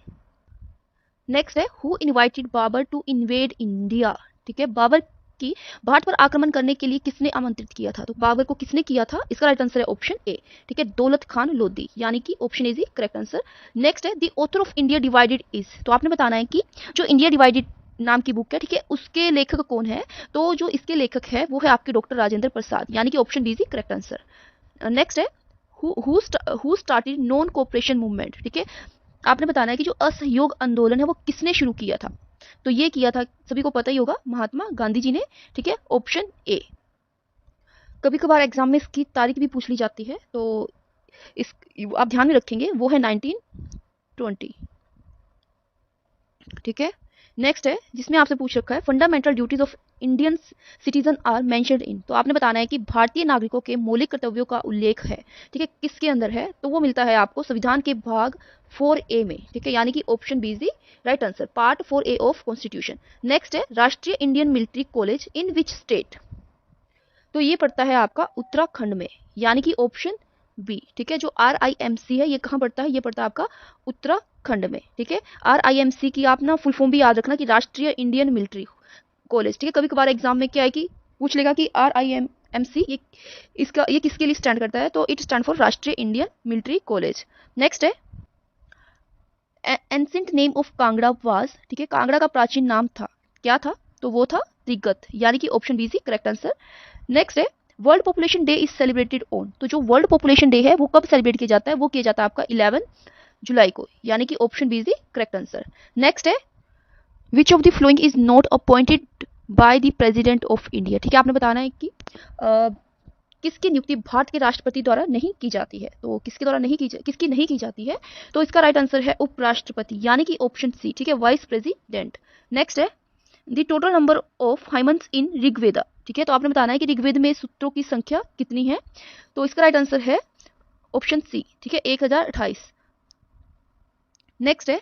नेक्स्ट है who invited Babur to invade India? ठीक है, बाबर कि भारत पर आक्रमण करने के लिए किसने आमंत्रित किया था? तो बाबर को किसने किया था? इसका राइट आंसर है ऑप्शन ए, ठीक है, दौलत खान लोधी, यानी कि option A is the correct answer. Next है the author of India Divided is, तो आपने बताना है कि जो इंडिया डिवाइडेड नाम की बुक है, ठीक है, उसके लेखक कौन है? तो जो इसके लेखक है वो है आपके डॉक्टर राजेंद्र प्रसाद, यानी कि option D is the correct answer. Next है who started non cooperation movement, ठीक है, आपने बताना है कि जो असहयोग आंदोलन है वो किसने शुरू किया था? तो ये किया था, सभी को पता ही होगा, महात्मा गांधी जी ने, ठीक है, ऑप्शन ए। कभी कभार एग्जाम में इसकी तारीख भी पूछ ली जाती है, तो इस आप ध्यान में रखेंगे, वो है 1920, ठीक है। नेक्स्ट है जिसमें आपसे पूछ रखा है fundamental duties of Indian citizen are mentioned in, तो आपने बताना है कि भारतीय नागरिकों के मौलिक कर्तव्यों का उल्लेख है, ठीक है, किसके अंदर है? तो वो मिलता है आपको संविधान के भाग 4A में, ठीक है, यानी कि option B is the right answer, part 4A of constitution. Next है Rashtriya Indian Military College in which state, तो ये पड़ता है आपका उत्तराखंड में, यानी कि ऑप्शन बी, ठीक है। जो RIMC है ये कहाँ पड़ता है? ये पड़ता है आपका उत्तराखंड में, ठीक है। RIMC की आप ना फुल फॉर्म भी याद रखना कि राष्ट्रीय इंडियन मिलिट्री कॉलेज, ठीक है। कभी कभार एग्जाम में क्या है कि पूछ लेगा कि RIMC ये किसके लिए स्टैंड करता है? तो इट स्टैंड फॉर राष्ट्रीय इंडियन मिलिट्री कॉलेज। नेक्स्ट है ancient name of Kangra was, ठीक है, कांगड़ा का प्राचीन नाम था, क्या था? तो वो था त्रिगत, यानी कि option B is correct answer. Next है world population day is celebrated on, तो जो वर्ल्ड पॉपुलेशन डे है वो कब सेलिब्रेट किया जाता है? वो किया जाता है आपका 11 जुलाई को, यानी कि option B is the correct answer. Next है which of the following is not appointed by the president of India, ठीक है, आपने बताना है कि किसकी नियुक्ति भारत के राष्ट्रपति द्वारा नहीं की जाती है? तो किसकी नहीं की जाती है? तो इसका राइट आंसर है उपराष्ट्रपति, यानी कि ऑप्शन सी, ठीक है, वाइस प्रेसिडेंट। नेक्स्ट है the total number of hymns in Rigveda, ठीक है, तो आपने बताना है कि ऋग्वेद में सूत्रों की संख्या कितनी है? तो इसका राइट आंसर है ऑप्शन सी, ठीक है, 1028। नेक्स्ट है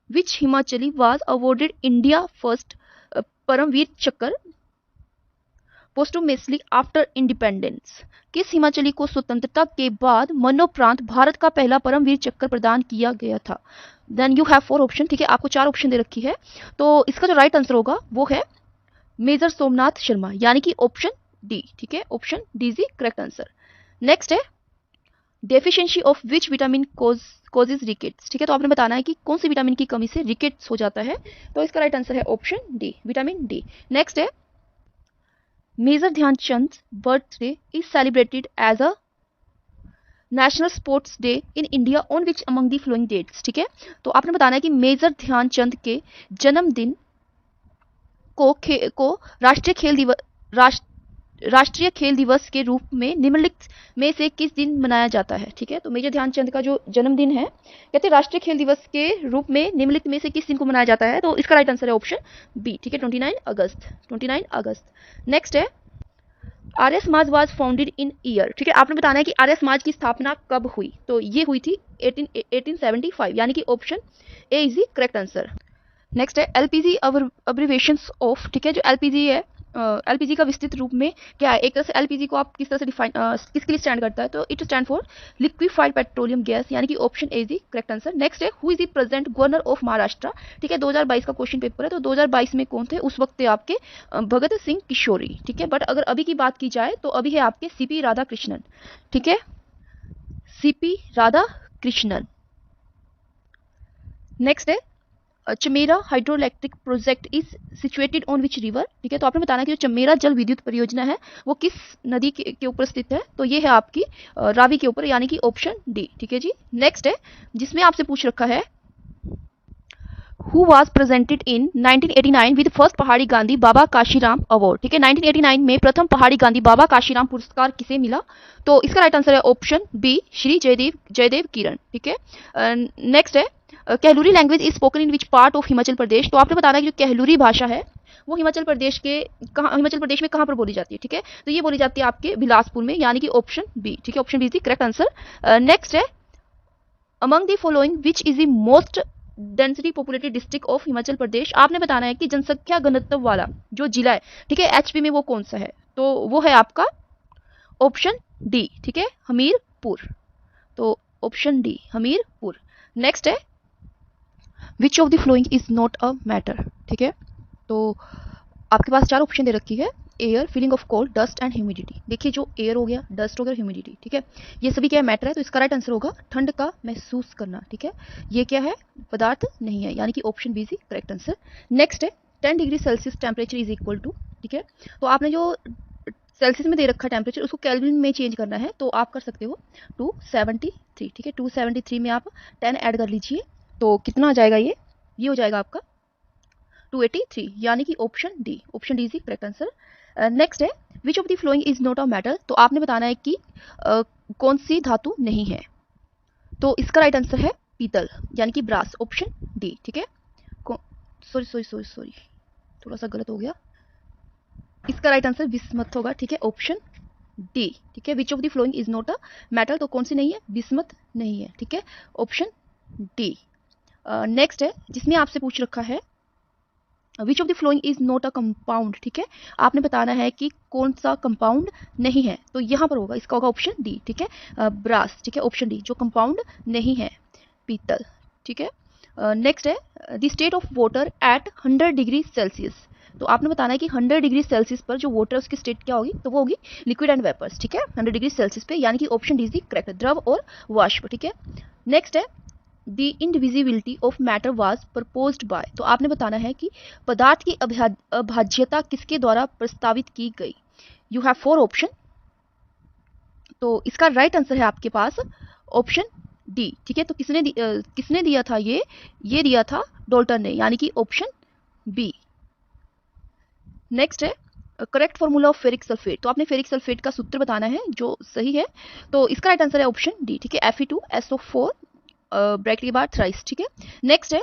which Himachali was awarded India first Paramvir Chakra posthumously after independence, किस हिमाचली को स्वतंत्रता के बाद मरणोपरांत भारत का पहला परमवीर चक्र प्रदान किया गया था? देन यू हैव 4 ऑप्शन, ठीक है, आपको 4 ऑप्शन दे रखी है, तो इसका जो राइट आंसर होगा वो है मेजर सोमनाथ शर्मा, यानी कि ऑप्शन डी, ठीक है, option D is the correct answer. Next है deficiency of which vitamin causes rickets, ठीक है, तो आपने बताना है कि कौन सी विटामिन की कमी से रिकेट्स हो जाता है? तो इसका राइट आंसर है option D, vitamin D. Next है major Dhyanchand birthday is celebrated as a national sports day in India on which among the following dates, ठीक है, तो आपने बताना है कि मेजर ध्यानचंद के जन्मदिन को राष्ट्रीय खेल दिवस के रूप में निम्नलिखित में से किस दिन मनाया जाता है? ठीक है, तो मेजर ध्यानचंद का जो जन्मदिन है, कहते हैं राष्ट्रीय खेल दिवस के रूप में निम्नलिखित में से किस दिन को मनाया जाता है? तो इसका राइट आंसर है ऑप्शन बी, ठीक है, 29 अगस्त। नेक्स्ट है Arya Samaj was founded in year, ठीक है, आपने बताना है कि आर्य समाज की स्थापना कब हुई? तो ये हुई थी 1875, यानी कि option A is the correct answer. Next है एलपीजी अब्रिवेशंस ऑफ, ठीक है, जो एलपीजी है, एलपीजी का विस्तृत रूप में क्या है? एक तरह से एलपीजी को आप किस तरह से डिफाइन किसके लिए स्टैंड करता है? तो it stand for liquefied petroleum gas, यानी कि option A is the correct answer. Next है who is the present governor of Maharashtra, ठीक है, 2022 का क्वेश्चन पेपर है, तो 2022 में कौन थे? उस वक्त थे आपके भगत सिंह किशोरी, ठीक है, बट अगर अभी की बात की जाए तो अभी है आपके सीपी राधाकृष्णन, ठीक है, सीपी राधाकृष्णन। नेक्स्ट है Chamera hydroelectric project is situated on which river, ठीक है, तो आपने बताना कि जो चमेरा जल विद्युत परियोजना है वो किस नदी के ऊपर स्थित है? तो ये है आपकी रावी के ऊपर, यानी कि ऑप्शन डी, ठीक है जी। नेक्स्ट है जिसमें आपसे पूछ रखा है who was presented in 1989 with first पहाड़ी गांधी बाबा काशीराम अवार्ड, ठीक है, 1989 में प्रथम पहाड़ी गांधी बाबा काशीराम पुरस्कार किसे मिला? तो इसका राइट आंसर है ऑप्शन बी, श्री जयदेव किरण, ठीक है। नेक्स्ट है Kahluri language is spoken in which part of Himachal Pradesh, तो आपने बताना है कि जो कहलूरी भाषा है वो हिमाचल प्रदेश में कहाँ पर बोली जाती है? ठीक है, तो ये बोली जाती है आपके बिलासपुर में, यानी कि ऑप्शन बी, ठीक है, option B is the correct answer. Next है among the following which is the most density populated district of Himachal Pradesh, आपने बताना है कि जनसंख्या घनत्व वाला जो जिला है, ठीक है, एचपी में वो कौन सा है? तो वो है आपका ऑप्शन डी, ठीक है, हमीरपुर, तो ऑप्शन डी हमीरपुर। नेक्स्ट है which of the following is not a matter, ठीक है, तो आपके पास 4 ऑप्शन दे रखी है, air, feeling of cold, dust and humidity. देखिए जो एयर हो गया, डस्ट हो गया, ह्यूमिडिटी, ठीक है, ये सभी क्या मैटर है, तो इसका राइट आंसर होगा ठंड का महसूस करना, ठीक है। ये क्या है, पदार्थ नहीं है, यानी कि option B is correct answer. Next है 10 degree celsius temperature is equal to, ठीक है, तो आपने जो सेल्सियस में दे रखा टेम्परेचर उसको केल्विन में चेंज करना है, तो आप कर सकते हो 273, ठीक है, 273 में आप 10 ऐड कर लीजिए, तो कितना आ जाएगा, ये हो जाएगा आपका 283, यानी कि option D is the correct answer. Next है which of the following is not a metal, तो आपने बताना है कि कौन सी धातु नहीं है, तो इसका राइट आंसर है पीतल, यानी कि ब्रास, ऑप्शन डी, ठीक है। सॉरी थोड़ा सा गलत हो गया, इसका राइट आंसर बिस्मथ होगा, ठीक है, ऑप्शन डी, ठीक है। Which of the following is not a metal, तो कौन सी नहीं है, बिस्मथ नहीं है, ठीक है, ऑप्शन डी। नेक्स्ट है जिसमें आपसे पूछ रखा है which of the following is not a compound, ठीक है, आपने बताना है कि कौन सा कंपाउंड नहीं है, तो यहाँ पर होगा, इसका होगा ऑप्शन डी, ठीक है, ब्रास, ठीक है, ऑप्शन डी, जो कंपाउंड नहीं है, पीतल, ठीक है। नेक्स्ट है the state of water at 100 degree Celsius, तो आपने बताना है कि 100 डिग्री सेल्सियस पर जो वाटर है उसकी स्टेट क्या होगी, तो वो होगी लिक्विड एंड वेपर्स, ठीक है, 100 डिग्री सेल्सियस पे, यानी कि option D is the correct, द्रव और वाष्प, ठीक है। नेक्स्ट है the indivisibility of matter was proposed by, तो आपने बताना है कि पदार्थ की अभाज्यता किसके द्वारा प्रस्तावित की गई। यू हैव 4 ऑप्शन, तो इसका राइट आंसर है आपके पास ऑप्शन डी, ठीक है, तो किसने दिया था, ये दिया था डाल्टन ने, यानी कि ऑप्शन बी। नेक्स्ट है correct formula of ferric sulphate, तो आपने फेरिक सल्फेट का सूत्र बताना है जो सही है, तो इसका राइट आंसर है ऑप्शन डी, ठीक है, Fe2SO4 ब्रैकेट के बाद थ्राइस, ठीक है। नेक्स्ट है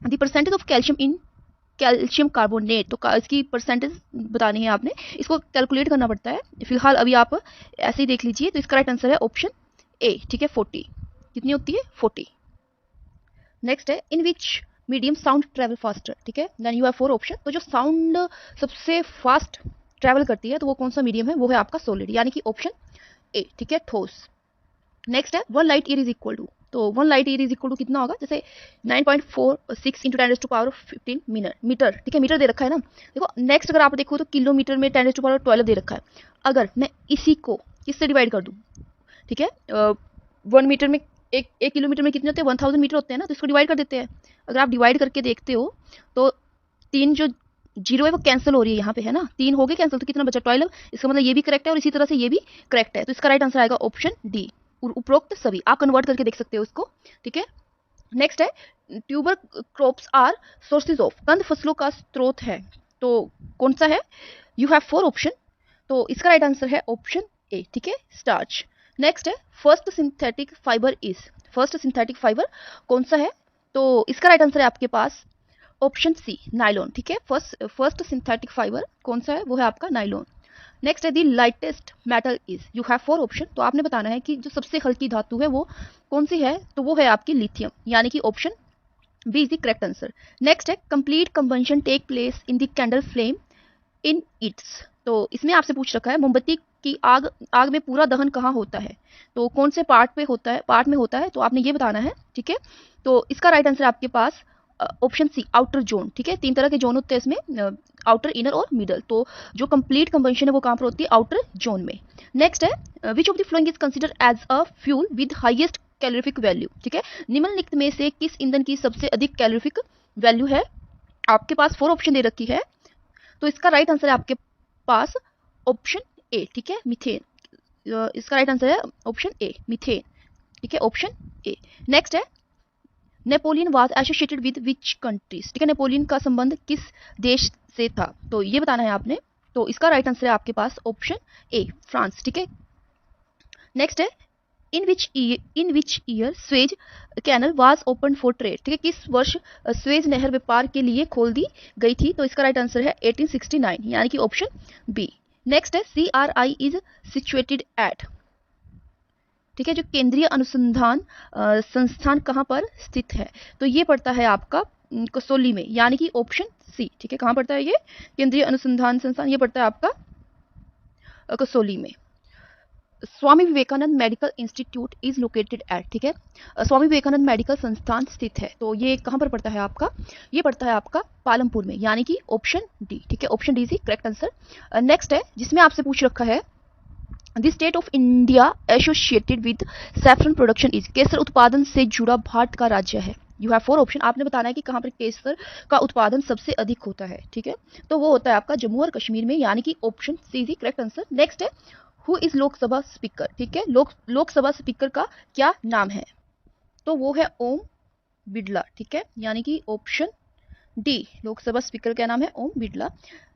the percentage of calcium in calcium carbonate, तो इसकी परसेंटेज बतानी है आपने, इसको कैलकुलेट करना पड़ता है, फिलहाल अभी आप ऐसे ही देख लीजिए, तो इसका राइट आंसर है ऑप्शन ए, ठीक है, 40, कितनी होती है, 40। नेक्स्ट है in which medium sound travel faster, ठीक है, देन यू हैव 4 ऑप्शन, तो जो साउंड सबसे फास्ट ट्रेवल करती है तो वो कौन सा मीडियम है, वो है आपका सॉलिड, यानी कि ऑप्शन ए, ठीक है, ठोस। नेक्स्ट है 1 light year is equal to, तो 1 light year is equal to कितना होगा, जैसे 9.46 इंटू 10⁻15 मीटर, ठीक है, मीटर दे रखा है ना। देखो नेक्स्ट अगर आप देखो तो किलोमीटर में 10⁻12 दे रखा है, अगर मैं इसी को किससे डिवाइड कर दूं, ठीक है, 1 मीटर में एक किलोमीटर में कितने होते हैं, 1000 मीटर होते हैं ना, तो इसको डिवाइड कर देते हैं। अगर आप डिवाइड करके देखते हो तो 3 जो जीरो है वो कैंसिल हो रही है यहाँ पे, है ना, 3 हो गए कैंसिल, तो कितना बचा, 12, इसका मतलब ये भी करेक्ट है और इसी तरह से ये भी करेक्ट है, तो इसका राइट आंसर आएगा ऑप्शन डी, उपरोक्त सभी, आप कन्वर्ट करके देख सकते हो इसको, ठीक है। नेक्स्ट है tuber crops are sources of, कंद फसलों का स्रोत है, तो कौन सा है, यू हैव 4 ऑप्शन, तो इसका राइट आंसर है ऑप्शन ए, ठीक है, स्टार्च। नेक्स्ट है फर्स्ट सिंथेटिक फाइबर कौन सा है, तो इसका राइट आंसर है आपके पास ऑप्शन सी, नाइलॉन, ठीक है, फर्स्ट सिंथेटिक फाइबर कौन सा है, वो है आपका नाइलॉन। नेक्स्ट है the lightest metal is, you have 4 option, तो आपने बताना है कि जो सबसे हल्की धातु है वो कौन सी है, तो वो है आपकी लिथियम, यानी कि option B is the correct answer. Next है complete combustion take place in the candle flame in its, तो इसमें आपसे पूछ रखा है मोमबत्ती की आग में पूरा दहन कहाँ होता है, तो कौन से पार्ट में होता है, तो आपने ये बताना है, ठीक है, तो इसका राइट आंसर आपके पास ऑप्शन सी, आउटर जोन, ठीक है, 3 तरह के जोन होते हैं इसमें, आउटर, इनर और मिडल, तो जो कंप्लीट कंबंशन है वो कहाँ पर होती है, आउटर जोन में। नेक्स्ट है which of the following is consider as a fuel with highest calorific value, ठीक है, निम्नलिखित में से किस ईंधन की सबसे अधिक कैलोरीफिक वैल्यू है, आपके पास 4 ऑप्शन दे रखी है, तो इसका राइट आंसर है आपके पास ऑप्शन ए, ठीक है, मीथेन, इसका राइट आंसर है ऑप्शन ए, मीथेन, ठीक है, ऑप्शन ए। नेक्स्ट है Napoleon was associated with which countries, ठीक है, नेपोलियन का संबंध किस देश से था, तो ये बताना है आपने, तो इसका राइट आंसर है आपके पास ऑप्शन ए, फ्रांस, ठीक है। नेक्स्ट है in which year Suez canal was open for trade, ठीक है, किस वर्ष स्वेज नहर व्यापार के लिए खोल दी गई थी, तो इसका राइट आंसर है 1869, यानी कि ऑप्शन बी। नेक्स्ट है CRI इज सिचुएटेड एट, ठीक है, जो केंद्रीय अनुसंधान संस्थान कहाँ पर स्थित है, तो ये पड़ता है आपका कसौली में, यानी कि ऑप्शन सी, ठीक है, कहाँ पड़ता है ये केंद्रीय अनुसंधान संस्थान, ये पड़ता है आपका कसौली में। Swami Vivekananda medical institute is located at, ठीक है। स्वामी विवेकानंद मेडिकल संस्थान स्थित है, तो ये कहाँ पर पड़ता है आपका, ये पड़ता है आपका पालमपुर में, यानी कि ऑप्शन डी, ठीक है, option D is correct answer. Next है जिसमें आपसे पूछ रखा है the state of India associated with saffron production is, केसर उत्पादन से जुड़ा भारत का राज्य है। यू हैव 4 ऑप्शन, आपने बताना है कि कहाँ पर केसर का उत्पादन सबसे अधिक होता है, ठीक है, तो वो होता है आपका जम्मू और कश्मीर में, यानी कि option C is correct answer. Next है हु इज लोकसभा स्पीकर, ठीक है, लोकसभा स्पीकर का क्या नाम है, तो वो है ओम बिड़ला, ठीक है, यानी कि ऑप्शन डी, लोकसभा स्पीकर का नाम है ओम बिड़ला।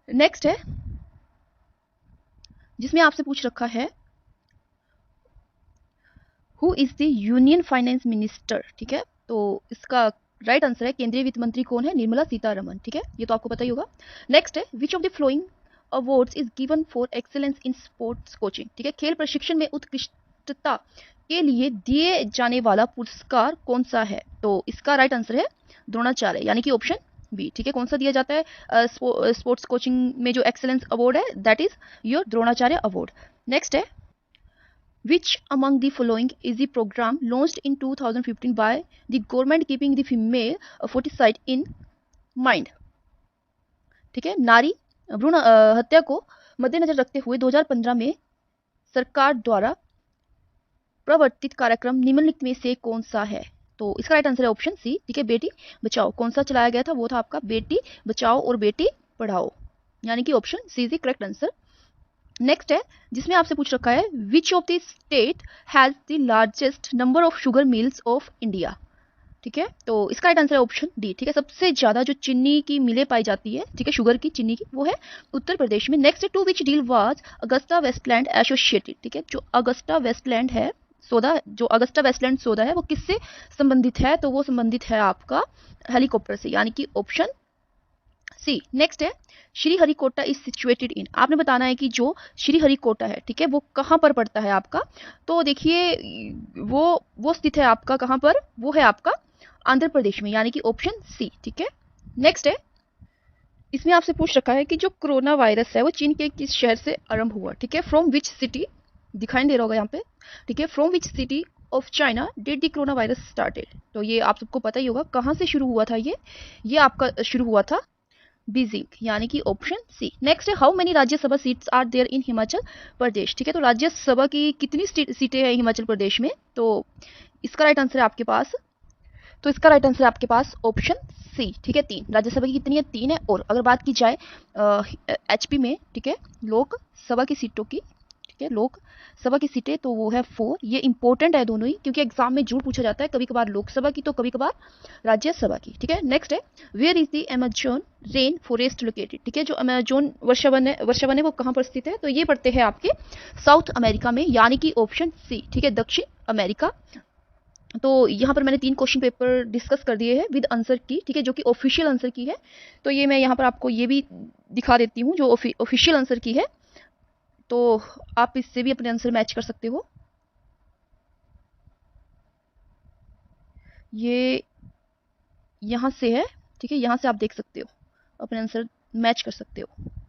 नेक्स्ट है जिसमें आपसे पूछ रखा है who is the union finance minister, ठीक है, तो इसका राइट आंसर है केंद्रीय वित्त मंत्री कौन है, निर्मला सीतारमन, ठीक है, ये तो आपको पता ही होगा। नेक्स्ट है which of the flowing awards is given for excellence in sports coaching, ठीक है, खेल प्रशिक्षण में उत्कृष्टता के लिए दिए जाने वाला पुरस्कार कौन सा है, तो इसका राइट आंसर है द्रोणाचार्य, यानी कि ऑप्शन बी, ठीक है। कौन सा दिया जाता है स्पोर्ट्स कोचिंग में जो एक्सेलेंस अवार्ड है, that is your Dronacharya award. Next है which among the following is the program launched in 2015 by the government keeping the female foeticide in mind, ठीक है, नारी भ्रूण हत्या को मद्देनजर रखते हुए 2015 में सरकार द्वारा प्रवर्तित कार्यक्रम निम्नलिखित में से कौन सा है, तो इसका राइट आंसर है ऑप्शन सी, ठीक है, बेटी बचाओ। कौन सा चलाया गया था, वो था आपका बेटी बचाओ और बेटी पढ़ाओ, यानी कि option C is the correct answer. Next है जिसमें आपसे पूछ रखा है which of the state has the largest number of sugar mills of India, ठीक है, तो इसका राइट आंसर है ऑप्शन डी, ठीक है, सबसे ज्यादा जो चीनी की मिलें पाई जाती है, ठीक है, शुगर की, चीनी की, वो है उत्तर प्रदेश में। नेक्स्ट है to which deal was Agusta Westland associated, ठीक है, जो अगस्टा वेस्टलैंड है सौदा, जो अगस्टा वेस्टलैंड सौदा है वो किससे संबंधित है, तो वो संबंधित है आपका हेलीकॉप्टर से, यानी कि ऑप्शन सी। नेक्स्ट है श्रीहरिकोटा इज सिचुएटेड इन, आपने बताना है कि जो श्रीहरिकोटा है, ठीक है, वो कहाँ पर पड़ता है आपका, तो देखिए वो स्थित है आपका कहाँ पर, वो है आपका आंध्र प्रदेश में, यानी कि ऑप्शन सी, ठीक है। नेक्स्ट है इसमें आपसे पूछ रखा है कि जो कोरोना वायरस है वो चीन के किस शहर से आरंभ हुआ, ठीक है, फ्रॉम विच सिटी, दिखाई दे रहा होगा यहाँ पे, ठीक है, from which city of China did the corona virus started, तो ये आप सबको पता ही होगा कहाँ से शुरू हुआ था, ये आपका शुरू हुआ था बीजिंग, यानी कि ऑप्शन सी। नेक्स्ट है how many Rajya Sabha seats are there in Himachal Pradesh, ठीक है, तो राज्यसभा की कितनी सीटें हैं हिमाचल प्रदेश में, तो इसका राइट आंसर है आपके पास, तो इसका राइट आंसर है आपके पास ऑप्शन सी, ठीक है, 3, राज्यसभा की कितनी है, 3 है। और अगर बात की जाए एचपी में, ठीक है, लोकसभा की सीटों की, ठीक है, लोकसभा की सीटें, तो वो है 4, ये इंपॉर्टेंट है दोनों ही, क्योंकि एग्जाम में जरूर पूछा जाता है, कभी कभार लोकसभा की तो कभी कभार राज्यसभा की, ठीक है। नेक्स्ट है where is the Amazon rain forest located, ठीक है, जो अमेजोन वर्षावन है वो कहाँ पर स्थित है, तो ये पड़ते हैं आपके साउथ अमेरिका में, यानी कि ऑप्शन सी, ठीक है, दक्षिण अमेरिका। तो यहाँ पर मैंने 3 क्वेश्चन पेपर डिस्कस कर दिए हैं विद आंसर की, ठीक है, जो कि ऑफिशियल आंसर की है, तो ये मैं यहाँ पर आपको ये भी दिखा देती हूँ जो ऑफिशियल आंसर की है, तो आप इससे भी अपने आंसर मैच कर सकते हो। ये यहाँ से है, ठीक है, यहाँ से आप देख सकते हो, अपने आंसर मैच कर सकते हो।